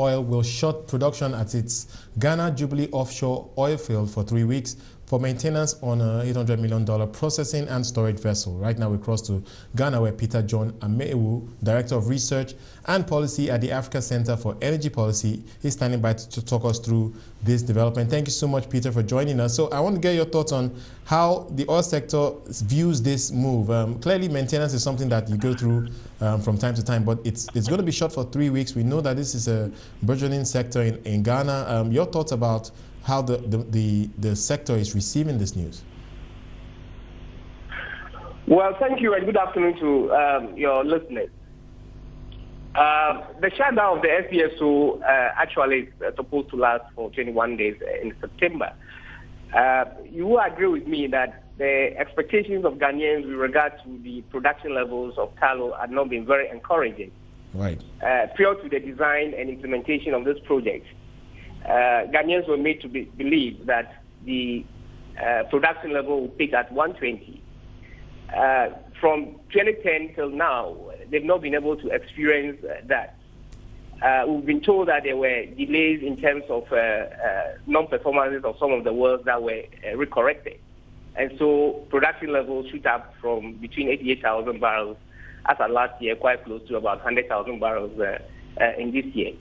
Oil will shut production at its Ghana Jubilee offshore oil field for 3 weeks for maintenance on a $800 million processing and storage vessel. Right now we cross to Ghana, where Peter John Amewu, Director of Research and Policy at the Africa Center for Energy Policy, is standing by to talk us through this development. Thank you so much, Peter, for joining us. So I want to get your thoughts on how the oil sector views this move. Clearly, maintenance is something that you go through from time to time, but it's going to be shut for 3 weeks. We know that this is a burgeoning sector in Ghana. Your thoughts about how the sector is receiving this news? Well, thank you and good afternoon to your listeners. The shutdown of the FPSO actually is supposed to last for 21 days in September. You will agree with me that the expectations of Ghanaians with regard to the production levels of Tullow have not been very encouraging. Right. Prior to the design and implementation of this project, Ghanaians were made to believe that the production level would peak at 120. From 2010 till now, they've not been able to experience that. We've been told that there were delays in terms of non-performances of some of the wells that were recorrected. And so production levels shoot up from between 88,000 barrels as of last year, quite close to about 100,000 barrels in this year.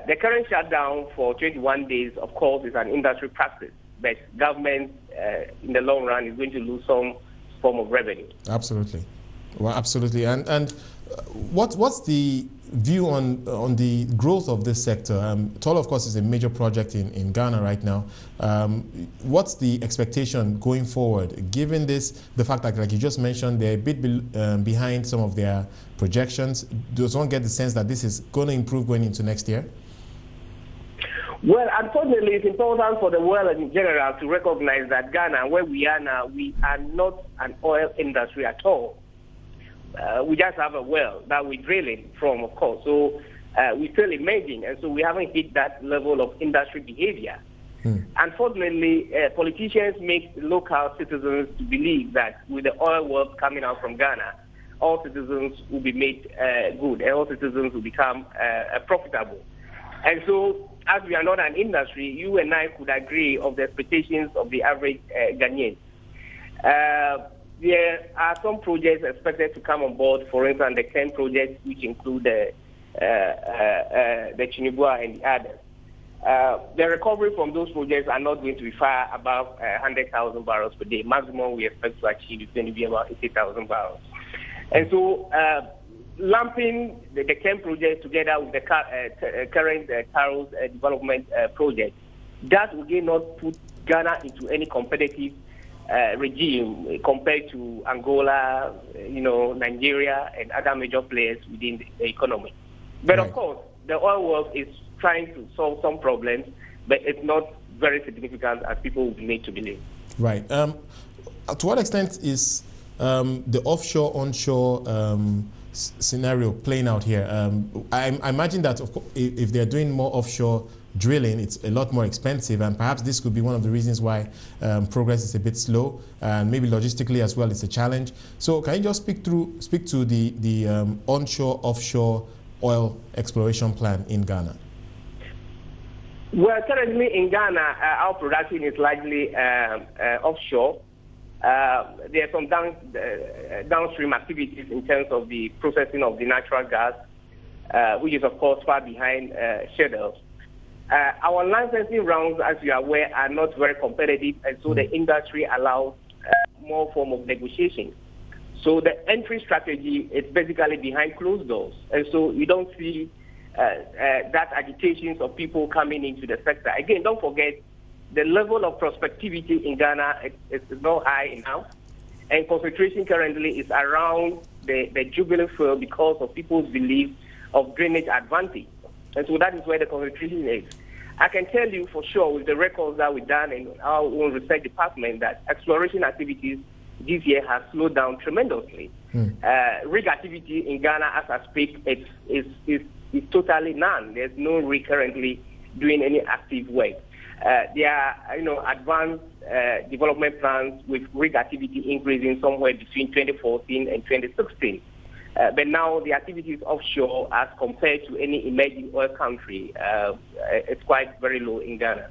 The current shutdown for 21 days, of course, is an industry practice, but government, in the long run, is going to lose some form of revenue. Absolutely. Well, absolutely. And what's the view on the growth of this sector? Tullow, of course, is a major project in Ghana right now. What's the expectation going forward, given the fact that, like you just mentioned, they're a bit behind some of their projections? Does one get the sense that this is going to improve going into next year? Well, unfortunately, it's important for the world in general to recognize that Ghana, where we are now, we are not an oil industry at all. We just have a well that we're drilling from, of course. So we're still emerging, and so we haven't hit that level of industry behavior. Unfortunately, politicians make local citizens to believe that with the oil wealth coming out from Ghana, all citizens will be made good, and all citizens will become profitable. And so, as we are not an industry, you and I could agree of the expectations of the average Ghanaian. There are some projects expected to come on board, for instance, the 10 projects, which include the Chinibua and the others. The recovery from those projects are not going to be far above 100,000 barrels per day. Maximum we expect to achieve is going to be about 80,000 barrels. And so, lumping the 10 projects together with the current Tullow's development project, that will again not put Ghana into any competitive regime compared to Angola, Nigeria, and other major players within the economy. But of course, the oil world is trying to solve some problems, but it's not very significant as people would need to believe. Right. To what extent is the offshore, onshore scenario playing out here? I imagine that of course, if they're doing more offshore drilling, it's a lot more expensive, and perhaps this could be one of the reasons why progress is a bit slow, and maybe logistically as well it's a challenge. So can you just speak to the onshore, offshore oil exploration plan in Ghana? Well, currently in Ghana, our production is largely offshore. There are some downstream activities in terms of the processing of the natural gas, which is, of course, far behind schedule. Our licensing rounds, as you are aware, are not very competitive, and so the industry allows more form of negotiation. So the entry strategy is basically behind closed doors, and so you don't see that agitations of people coming into the sector. Again, don't forget, the level of prospectivity in Ghana is not high enough, and concentration currently is around the Jubilee field because of people's belief of drainage advantage. And so that is where the concentration is. I can tell you for sure with the records that we've done in our own research department that exploration activities this year have slowed down tremendously. Rig activity in Ghana, as I speak, is totally none. There's no rig currently doing any active work. There are, advanced development plans with rig activity increasing somewhere between 2014 and 2016. But now the activities offshore, as compared to any emerging oil country, it's quite very low in Ghana.